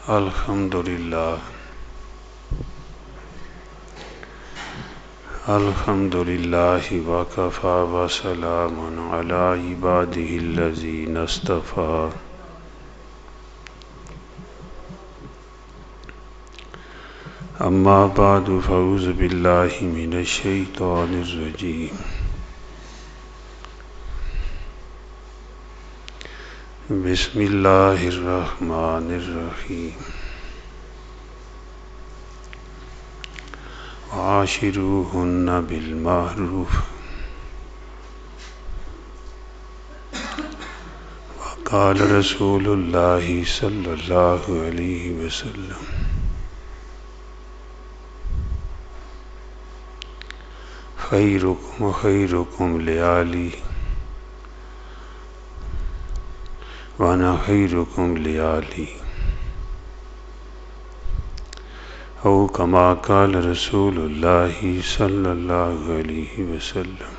الحمد للہ الحمد للہ وکفی وسلام علی عبادہ الذین اصطفی اما بعد فاعوذ باللہ من الشیطان الرجیم بسم اللہ الرحمن الرحیم وعاشروہن بالمعروف وقال رسول اللہ صلی اللہ علیہ وسلم خیرکم خیرکم لأہلی وانا خیرکم لأہلی او کما قال رسول اللہ صلی اللہ علیہ وسلم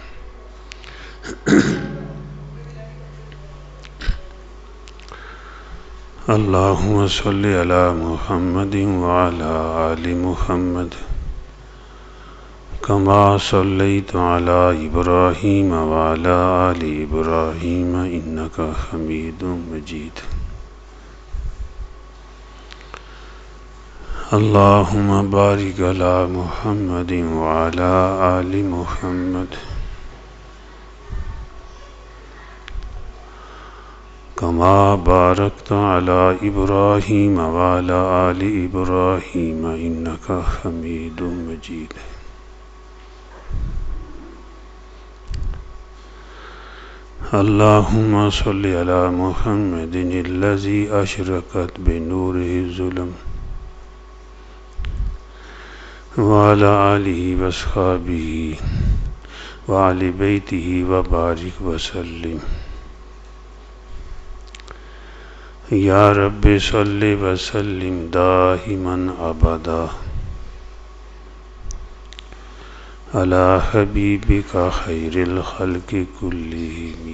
اللہم صلی علی محمد وعلی آل محمد کما صلیت علی ابراہیم وعلی آل ابراہیم انکا حمید مجید اللہم بارک علی محمد وعلی آل محمد کما بارکت علی ابراہیم وعلی آل ابراہیم انکا حمید مجید اللہم صلی علی محمد الذی اشرقت بنورہ الظلم وعلی آلہ واصحابہ وعلی بیتہ وبارک وسلم یا رب صلی وسلم دائما ابدا علی حبیبک خیر الخلق کلہم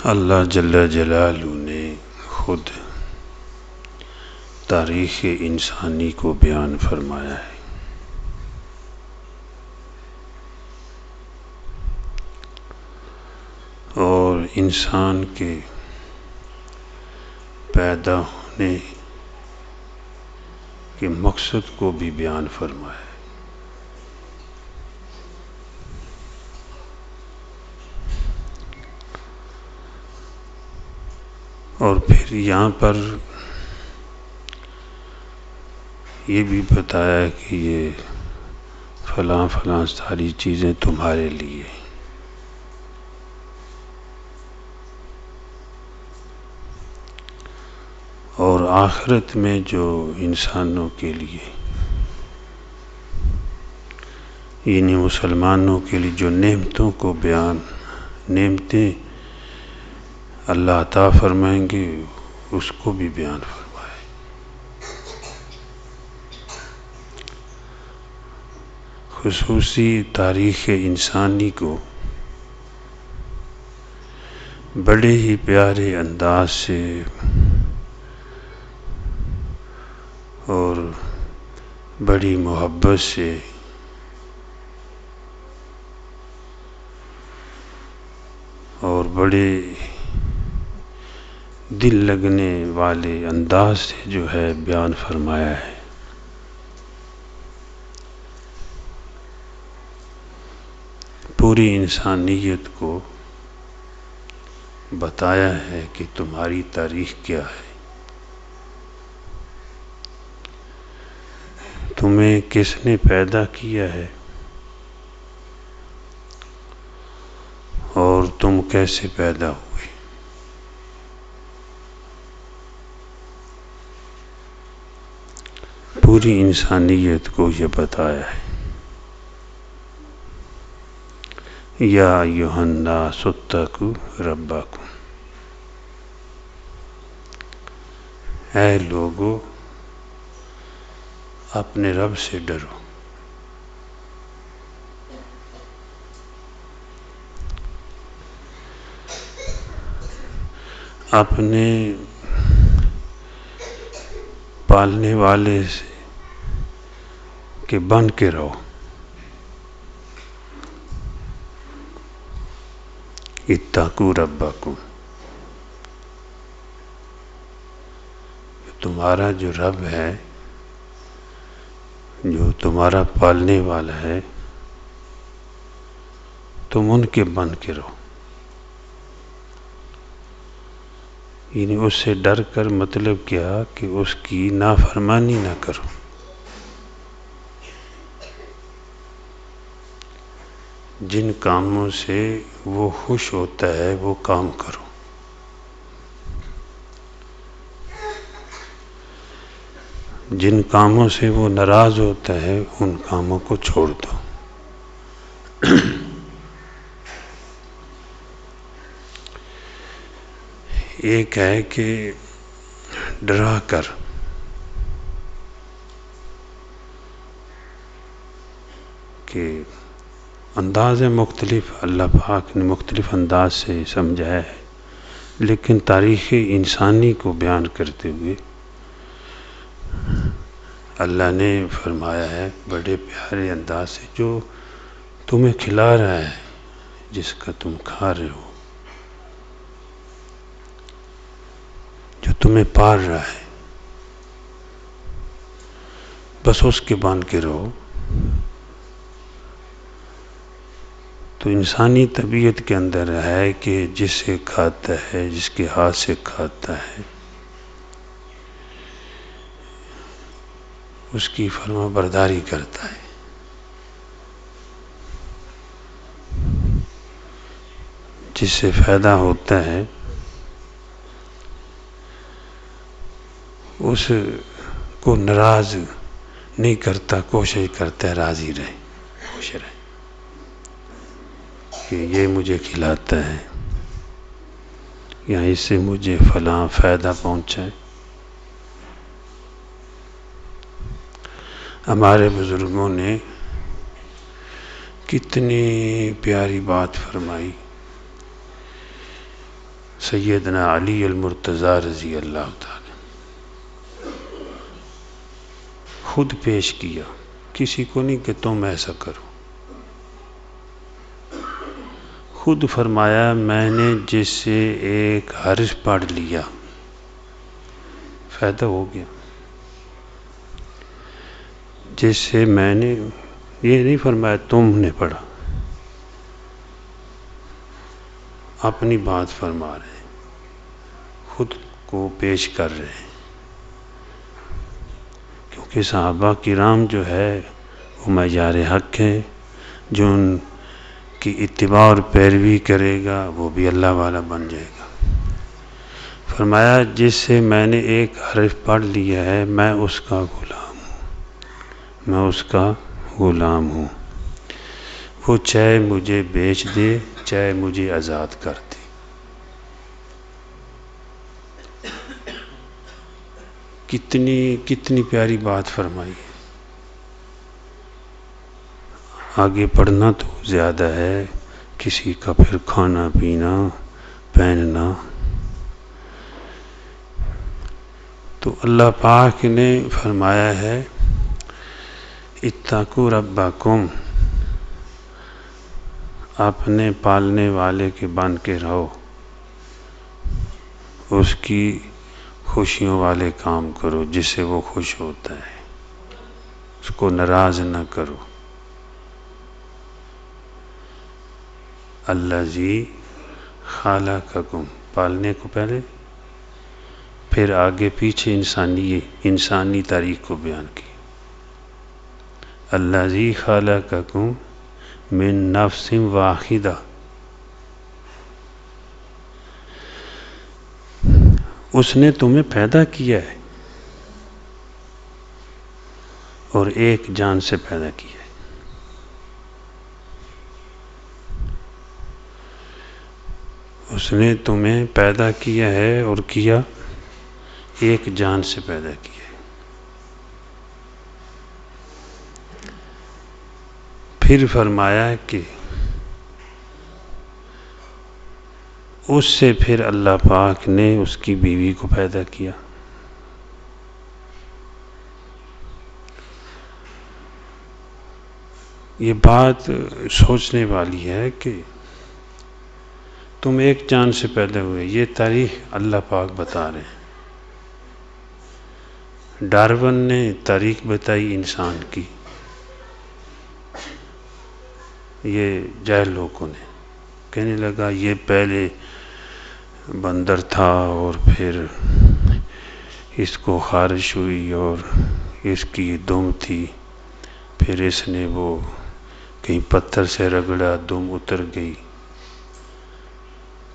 اللہ جل جلالہ نے خود تاریخ انسانی کو بیان فرمایا ہے اور انسان کے پیدا ہونے کے مقصد کو بھی بیان فرمایا ہے اور پھر یہاں پر یہ بھی بتایا کہ یہ فلاں فلاں ساری چیزیں تمہارے لیے اور آخرت میں جو انسانوں کے لیے یعنی مسلمانوں کے لیے جو نعمتوں کو نعمتیں اللہ عطا فرمائیں گے اس کو بھی بیان فرمائے خصوصی تاریخ انسانی کو بڑے ہی پیارے انداز سے اور بڑی محبت سے اور بڑے دل لگنے والے انداز سے جو ہے بیان فرمایا ہے پوری انسانیت کو بتایا ہے کہ تمہاری تاریخ کیا ہے تمہیں کس نے پیدا کیا ہے اور تم کیسے پیدا ہوئے پوری انسانیت کو یہ بتایا ہے یا ایھا الناس اتقوا ربکم اے لوگو اپنے رب سے ڈرو اپنے پالنے والے سے کہ بن کے رہو. اتقوا ربکم، تمہارا جو رب ہے، جو تمہارا پالنے والا ہے، تم ان کے بن کے رہو. یعنی اس سے ڈر کر مطلب کیا کہ اس کی نافرمانی نہ کرو. جن کاموں سے وہ خوش ہوتا ہے وہ کام کرو. جن کاموں سے وہ ناراض ہوتا ہے ان کاموں کو چھوڑ دو. ایک ہے کہ ڈرا کر، کہ انداز مختلف اللہ پاک نے مختلف انداز سے سمجھایا ہے، لیکن تاریخ انسانی کو بیان کرتے ہوئے اللہ نے فرمایا ہے بڑے پیارے انداز سے، جو تمہیں کھلا رہا ہے، جس کا تم کھا رہے ہو، جو تمہیں پال رہا ہے، بس اس کے بان کے رہو. تو انسانی طبیعت کے اندر ہے کہ جس سے کھاتا ہے، جس کے ہاتھ سے کھاتا ہے، اس کی فرما برداری کرتا ہے. جس سے فائدہ ہوتا ہے اس کو ناراض نہیں کرتا، کوشش کرتا ہے راضی رہے، خوش رہے کہ یہ مجھے کھلاتا ہے یا اس سے مجھے فلاں فائدہ پہنچا ہے. ہمارے بزرگوں نے کتنی پیاری بات فرمائی. سیدنا علی المرتضیٰ رضی اللہ تعالی خود پیش کیا، کسی کو نہیں کہ تم ایسا کرو. خود فرمایا میں نے جس سے ایک حرف پڑھ لیا فائدہ ہو گیا. جس سے میں نے یہ نہیں فرمایا تم نے پڑھا، اپنی بات فرما رہے ہیں، خود کو پیش کر رہے ہیں. کیونکہ صحابہ کرام جو ہے وہ معیار حق ہے، جو ان کی اتباع اور پیروی کرے گا وہ بھی اللہ والا بن جائے گا. فرمایا جس سے میں نے ایک حرف پڑھ لیا ہے میں اس کا غلام ہوں، میں اس کا غلام ہوں. وہ چاہے مجھے بیچ دے چاہے مجھے آزاد کر دے. کتنی پیاری بات فرمائی. آگے پڑھنا تو زیادہ ہے، کسی کا پھر کھانا پینا پہننا. تو اللہ پاک نے فرمایا ہے اتقوا ربکم، اپنے پالنے والے کے بن کے رہو، اس کی خوشیوں والے کام کرو جس سے وہ خوش ہوتا ہے، اس کو ناراض نہ کرو. الذی خلقکم، پالنے کو پہلے، پھر آگے پیچھے انسانی تاریخ کو بیان کی. الذی خلقکم من نفس واحدہ، اس نے تمہیں پیدا کیا ہے اور ایک جان سے پیدا کیا ہے. اس نے تمہیں پیدا کیا ہے اور کیا ایک جان سے پیدا کیا ہے. پھر فرمایا کہ اس سے پھر اللہ پاک نے اس کی بیوی کو پیدا کیا. یہ بات سوچنے والی ہے کہ تم ایک چاند سے پیدا ہوئے. یہ تاریخ اللہ پاک بتا رہے ہیں. ڈارون نے تاریخ بتائی انسان کی. یہ جاہل لوگوں نے کہنے لگا یہ پہلے بندر تھا اور پھر اس کو خارش ہوئی اور اس کی دم تھی، پھر اس نے وہ کہیں پتھر سے رگڑا، دم اتر گئی،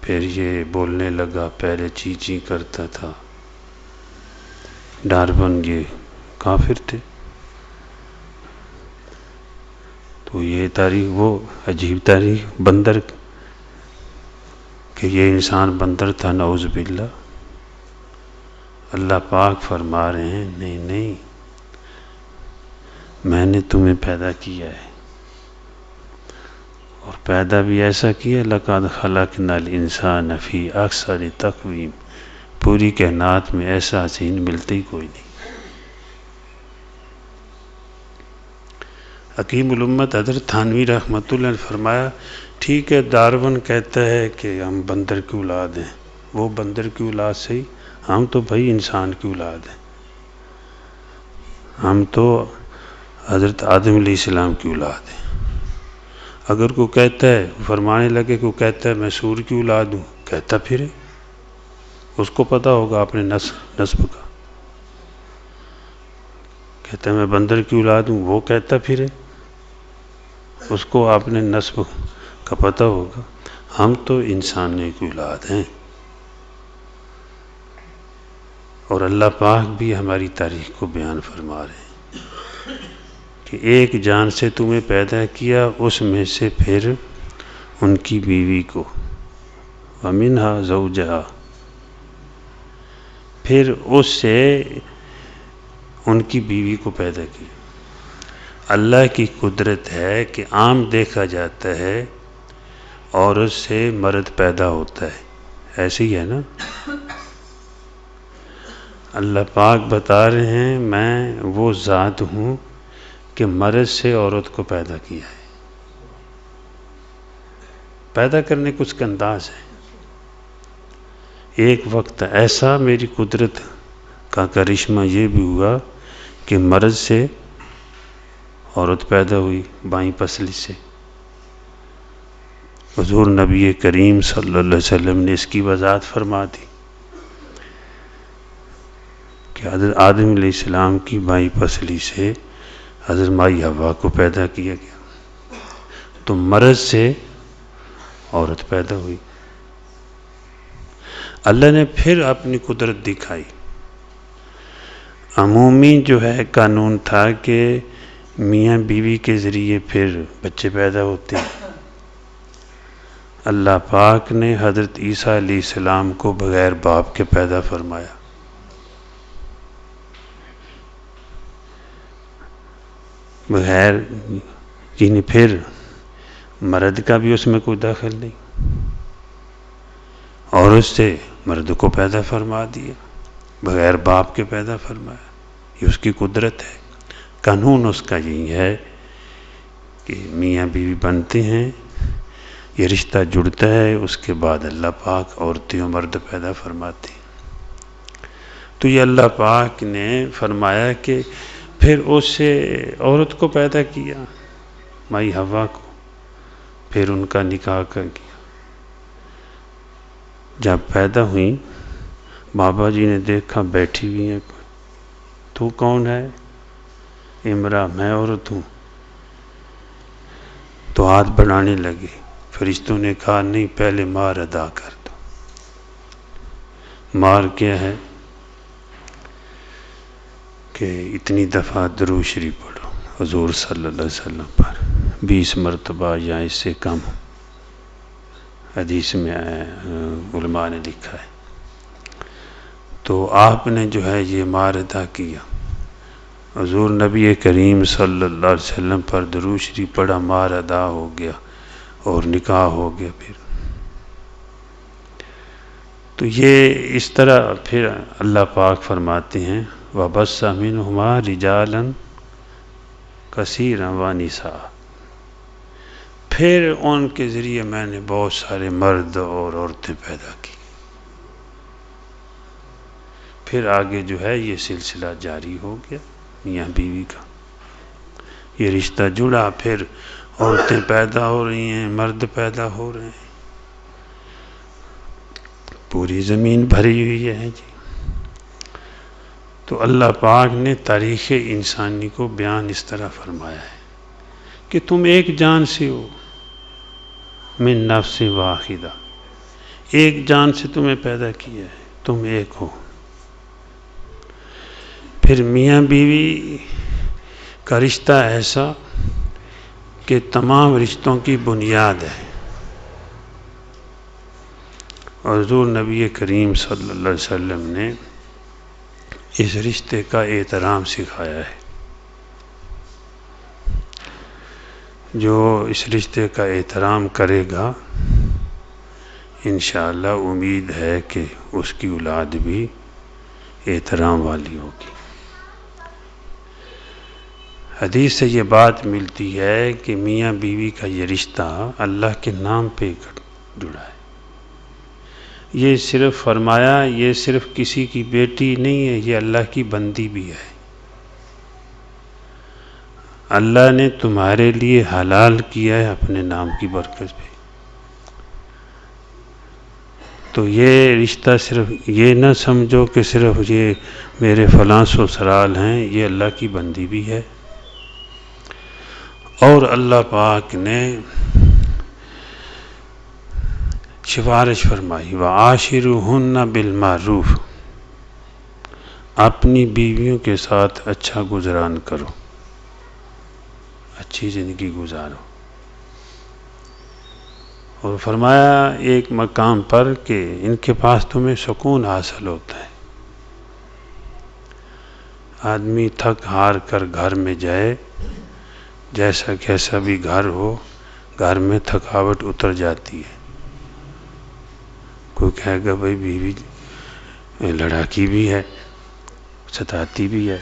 پھر یہ بولنے لگا، پہلے چی چی کرتا تھا. ڈارون یہ کافر تھے. تو یہ تاریخ وہ عجیب تاریخ بندر کہ یہ انسان بندر تھا، نعوذ باللہ. اللہ پاک فرما رہے ہیں نہیں نہیں، میں نے تمہیں پیدا کیا ہے، اور پیدا بھی ایسا کیا لَقَدْ خَلَقْنَا الْإِنسَانَ فِي أَحْسَنِ تَقْوِيمٍ. پوری کائنات میں ایسا حسین ملتی کوئی نہیں. حکیم الامت حضرت تھانوی رحمۃ اللہ نے فرمایا ٹھیک ہے، ڈارون کہتا ہے کہ ہم بندر کی اولاد ہیں، وہ بندر کی اولاد سے، ہم تو بھائی انسان کی اولاد ہیں. ہم تو حضرت آدم علیہ السلام کی اولاد ہیں. اگر کوئی کہتا ہے، فرمانے لگے کوئی کہتا ہے میں سور کی اولاد ہوں، کہتا پھرے، اس کو پتہ ہوگا اپنے نسب کا. کہتا ہے میں بندر کی اولاد ہوں، وہ کہتا پھرے، اس کو اپنے نسب کا پتہ ہوگا. ہم تو انسان کی اولاد ہیں. اور اللہ پاک بھی ہماری تاریخ کو بیان فرما رہے ہیں کہ ایک جان سے تمہیں پیدا کیا، اس میں سے پھر ان کی بیوی کو، وَمِنْهَا زَوْجَهَا، پھر اس سے ان کی بیوی کو پیدا کیا. اللہ کی قدرت ہے کہ عام دیکھا جاتا ہے عورت سے مرد پیدا ہوتا ہے، ایسے ہی ہے نا. اللہ پاک بتا رہے ہیں میں وہ ذات ہوں کہ مرد سے عورت کو پیدا کیا ہے. پیدا کرنے کچھ کا انداز ہے. ایک وقت ایسا میری قدرت کا کرشمہ یہ بھی ہوا کہ مرد سے عورت پیدا ہوئی بائیں پسلی سے. حضور نبی کریم صلی اللہ علیہ وسلم نے اس کی وضاحت فرما دی کہ حضرت آدم علیہ السلام کی بائیں پسلی سے حضرت مائی حوا کو پیدا کیا گیا، تو مرد سے عورت پیدا ہوئی. اللہ نے پھر اپنی قدرت دکھائی. عمومی جو ہے قانون تھا کہ میاں بیوی کے ذریعے پھر بچے پیدا ہوتے ہیں. اللہ پاک نے حضرت عیسیٰ علیہ السلام کو بغیر باپ کے پیدا فرمایا. بغیر یعنی پھر مرد کا بھی اس میں کوئی دخل نہیں، اور اس سے مرد کو پیدا فرما دیا، بغیر باپ کے پیدا فرمایا. یہ اس کی قدرت ہے. قانون اس کا یہی ہے کہ میاں بیوی بنتے ہیں، یہ رشتہ جڑتا ہے، اس کے بعد اللہ پاک عورتیں و مرد پیدا فرماتے ہیں. تو یہ اللہ پاک نے فرمایا کہ پھر اس سے عورت کو پیدا کیا، مائی حوا کو، پھر ان کا نکاح کر کیا. جب پیدا ہوئیں بابا جی نے دیکھا بیٹھی ہوئی ہیں، تو کون ہے؟ امرا، میں عورت ہوں. تو ہاتھ بڑھانے لگے. فرشتوں نے کہا نہیں، پہلے مہر ادا کر دو. مہر کیا ہے کہ اتنی دفعہ درود شریف پڑھو حضور صلی اللہ علیہ وسلم پر، 20 مرتبہ یا اس سے کم. حدیث میں علماء نے لکھا ہے. تو آپ نے جو ہے یہ مہر ادا کیا. حضور نبی کریم صلی اللہ علیہ وسلم پر درود شریف پڑھا، مہر ادا ہو گیا اور نکاح ہو گیا. پھر تو یہ اس طرح پھر اللہ پاک فرماتے ہیں وَبَثَّ مِنْهُمَا رِجَالًا كَثِيرًا وَنِسَاءً، پھر ان کے ذریعے میں نے بہت سارے مرد اور عورتیں پیدا کی. پھر آگے جو ہے یہ سلسلہ جاری ہو گیا میاں بیوی کا، یہ رشتہ جڑا، پھر عورتیں پیدا ہو رہی ہیں، مرد پیدا ہو رہے ہیں، پوری زمین بھری ہوئی ہے جی. تو اللہ پاک نے تاریخ انسانی کو بیان اس طرح فرمایا ہے کہ تم ایک جان سے ہو، من نفس واحدہ، ایک جان سے تمہیں پیدا کیا ہے، تم ایک ہو. پھر میاں بیوی کا رشتہ ایسا کہ تمام رشتوں کی بنیاد ہے، اور حضور نبی کریم صلی اللہ علیہ وسلم نے اس رشتے کا احترام سکھایا ہے. جو اس رشتے کا احترام کرے گا انشاءاللہ امید ہے کہ اس کی اولاد بھی احترام والی ہوگی. حدیث سے یہ بات ملتی ہے کہ میاں بیوی کا یہ رشتہ اللہ کے نام پہ جڑا ہے. یہ صرف فرمایا یہ صرف کسی کی بیٹی نہیں ہے، یہ اللہ کی بندی بھی ہے. اللہ نے تمہارے لیے حلال کیا ہے اپنے نام کی برکت پہ. تو یہ رشتہ صرف یہ نہ سمجھو کہ صرف یہ میرے فلاں سسرال ہیں، یہ اللہ کی بندی بھی ہے. اور اللہ پاک نے سفارش فرمائی وَعَاشِرُهُنَّ بِالْمَعْرُوفِ، اپنی بیویوں کے ساتھ اچھا گزران کرو، اچھی زندگی گزارو. اور فرمایا ایک مقام پر کہ ان کے پاس تمہیں سکون حاصل ہوتا ہے. آدمی تھک ہار کر گھر میں جائے، جیسا کیسا بھی گھر ہو، گھر میں تھکاوٹ اتر جاتی ہے. کوئی کہے گا بھائی بیوی لڑاکی بھی ہے، ستاتی بھی ہے،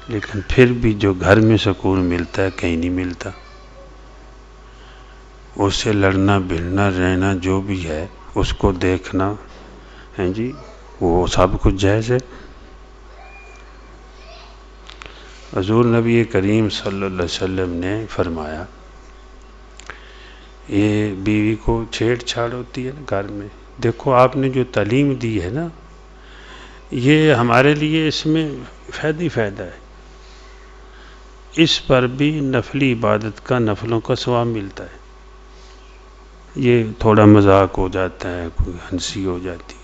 لیکن پھر بھی جو گھر میں سکون ملتا ہے کہیں نہیں ملتا. اس سے لڑنا بھڑنا رہنا جو بھی ہے اس کو دیکھنا ہے جی، وہ سب کچھ جائز ہے. حضور نبی کریم صلی اللہ علیہ وسلم نے فرمایا یہ بیوی کو چھیڑ چھاڑ ہوتی ہے نا گھر میں، دیکھو آپ نے جو تعلیم دی ہے نا، یہ ہمارے لیے اس میں فائدہ ہی فائدہ ہے. اس پر بھی نفلی عبادت کا، نفلوں کا ثواب ملتا ہے. یہ تھوڑا مذاق ہو جاتا ہے، کوئی ہنسی ہو جاتی ہے.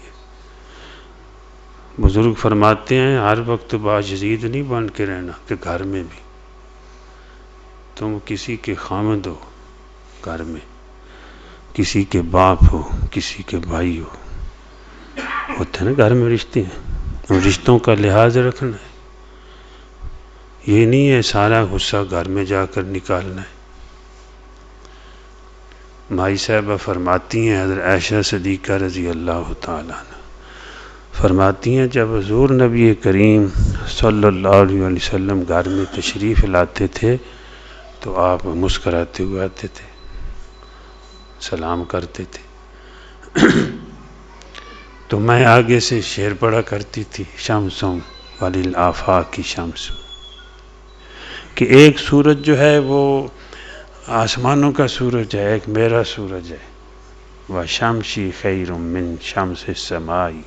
بزرگ فرماتے ہیں ہر وقت باجزید نہیں بن کے رہنا، کہ گھر میں بھی تم کسی کے خامد ہو، گھر میں کسی کے باپ ہو، کسی کے بھائی ہو، ہوتے ہیں نا گھر میں رشتے ہیں، ان رشتوں کا لحاظ رکھنا ہے. یہ نہیں ہے سارا غصہ گھر میں جا کر نکالنا ہے. مائی صاحبہ فرماتی ہیں، حضرت عائشہ صدیقہ رضی اللہ تعالیٰ عنہ فرماتی ہیں جب حضور نبی کریم صلی اللہ علیہ وسلم گھر میں تشریف لاتے تھے تو آپ مسکراتے ہوئے آتے تھے، سلام کرتے تھے. تو میں آگے سے شعر پڑھا کرتی تھی، شمسوں وللآفاق شمس، کہ ایک سورج جو ہے وہ آسمانوں کا سورج ہے، ایک میرا سورج ہے. وَشَمْشِي خَيْرٌ مِّن شَمْسِ السَّمَاءِ،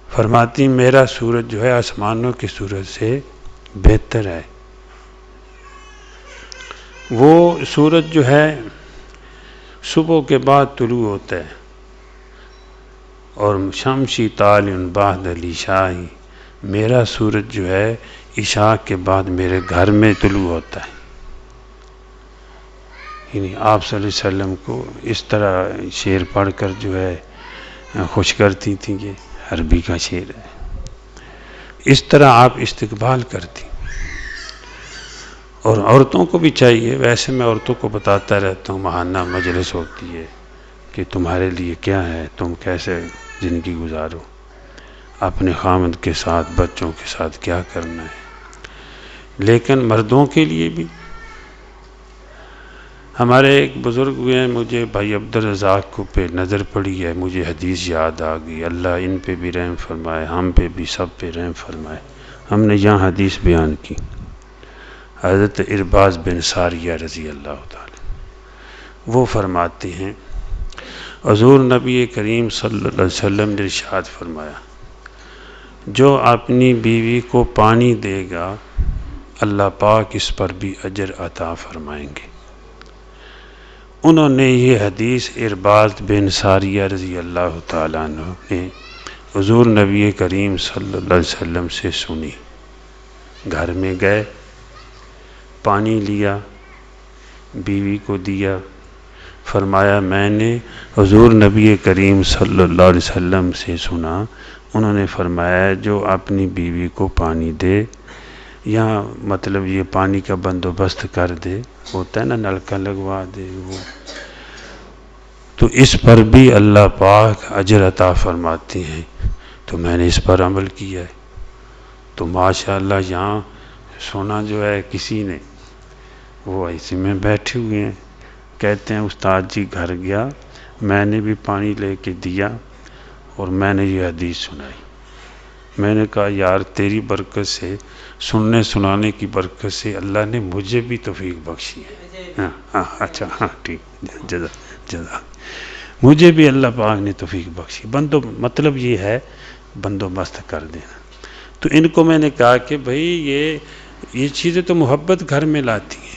فرماتی میرا سورج جو ہے آسمانوں کے سورج سے بہتر ہے. وہ سورج جو ہے صبح کے بعد طلوع ہوتا ہے، اور شمسی طالع بعد العشاء، میرا سورج جو ہے عشاء کے بعد میرے گھر میں طلوع ہوتا ہے. یعنی آپ صلی اللہ علیہ وسلم کو اس طرح شعر پڑھ کر جو ہے خوش کرتی تھیں. یہ عربی کا شعر ہے. اس طرح آپ استقبال کرتی. اور عورتوں کو بھی چاہیے، ویسے میں عورتوں کو بتاتا رہتا ہوں، ماہانہ مجلس ہوتی ہے کہ تمہارے لیے کیا ہے، تم کیسے زندگی گزارو، اپنے خامد کے ساتھ بچوں کے ساتھ کیا کرنا ہے۔ لیکن مردوں کے لیے بھی ہمارے ایک بزرگ ہوئے ہیں، مجھے بھائی عبدالرزاق کو پہ نظر پڑی ہے، مجھے حدیث یاد آ گئی، اللہ ان پہ بھی رحم فرمائے، ہم پہ بھی سب پہ رحم فرمائے۔ ہم نے یہاں حدیث بیان کی، حضرت ارباز بن ساریہ رضی اللہ تعالی، وہ فرماتے ہیں حضور نبی کریم صلی اللہ علیہ وسلم نے ارشاد فرمایا، جو اپنی بیوی کو پانی دے گا اللہ پاک اس پر بھی اجر عطا فرمائیں گے۔ انہوں نے یہ حدیث ارباز بن ساریہ رضی اللہ تعالیٰ عنہ نے حضور نبی کریم صلی اللہ علیہ وسلم سے سنی، گھر میں گئے، پانی لیا، بیوی کو دیا، فرمایا میں نے حضور نبی کریم صلی اللہ علیہ وسلم سے سنا، انہوں نے فرمایا جو اپنی بیوی کو پانی دے، یا مطلب یہ پانی کا بندوبست کر دے، ہوتا ہے نا نلکا لگوا دے، وہ تو اس پر بھی اللہ پاک اجر عطا فرماتے ہیں۔ تو میں نے اس پر عمل کیا ہے، تو ماشاءاللہ یہاں سونا جو ہے کسی نے، وہ اسی میں بیٹھے ہوئے ہیں، کہتے ہیں استاد جی گھر گیا، میں نے بھی پانی لے کے دیا اور میں نے یہ حدیث سنائی۔ میں نے کہا یار تیری برکت سے، سننے سنانے کی برکت سے اللہ نے مجھے بھی توفیق بخشی ہے۔ اچھا ہاں ٹھیک، جزا مجھے بھی اللہ پاک نے توفیق بخشی، مطلب یہ ہے بندوبست کر دینا۔ تو ان کو میں نے کہا کہ بھائی یہ چیزیں تو محبت گھر میں لاتی ہیں،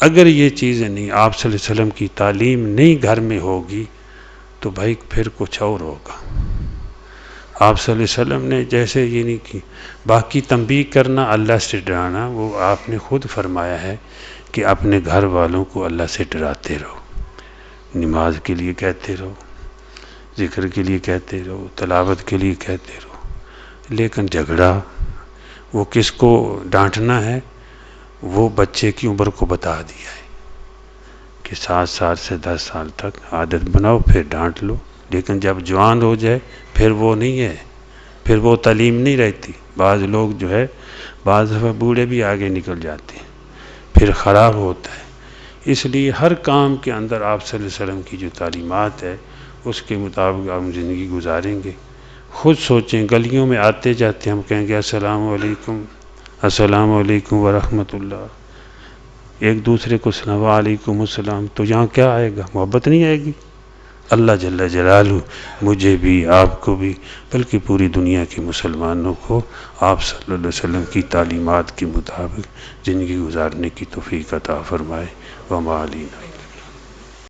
اگر یہ چیزیں نہیں، آپ صلی اللہ علیہ وسلم کی تعلیم نہیں گھر میں ہوگی تو بھائی پھر کچھ اور ہوگا۔ آپ صلی اللہ علیہ وسلم نے جیسے یہ نہیں کی، باقی تنبیہ کرنا، اللہ سے ڈرانا، وہ آپ نے خود فرمایا ہے کہ اپنے گھر والوں کو اللہ سے ڈراتے رہو، نماز کے لیے کہتے رہو، ذکر کے لیے کہتے رہو، تلاوت کے لیے کہتے رہو، لیکن جھگڑا وہ کس کو ڈانٹنا ہے، وہ بچے کی عمر کو بتا دیا ہے کہ 7 سال سے 10 سال تک عادت بناؤ، پھر ڈانٹ لو، لیکن جب جوان ہو جائے پھر وہ نہیں ہے، پھر وہ تعلیم نہیں رہتی۔ بعض لوگ جو ہے بعض دفعہ بوڑھے بھی آگے نکل جاتے ہیں، پھر خراب ہوتا ہے۔ اس لیے ہر کام کے اندر آپ صلی اللہ علیہ وسلم کی جو تعلیمات ہے اس کے مطابق ہم زندگی گزاریں گے۔ خود سوچیں، گلیوں میں آتے جاتے ہم کہیں گے السلام علیکم، السلام علیکم ورحمۃ اللہ، ایک دوسرے کو سلام وعلیکم السلام، تو یہاں کیا آئے گا؟ محبت نہیں آئے گی۔ اللہ جل جلالہ مجھے بھی، آپ کو بھی، بلکہ پوری دنیا کے مسلمانوں کو آپ صلی اللہ علیہ وسلم کی تعلیمات کے مطابق زندگی گزارنے کی توفیق عطا فرمائے۔ وما علینا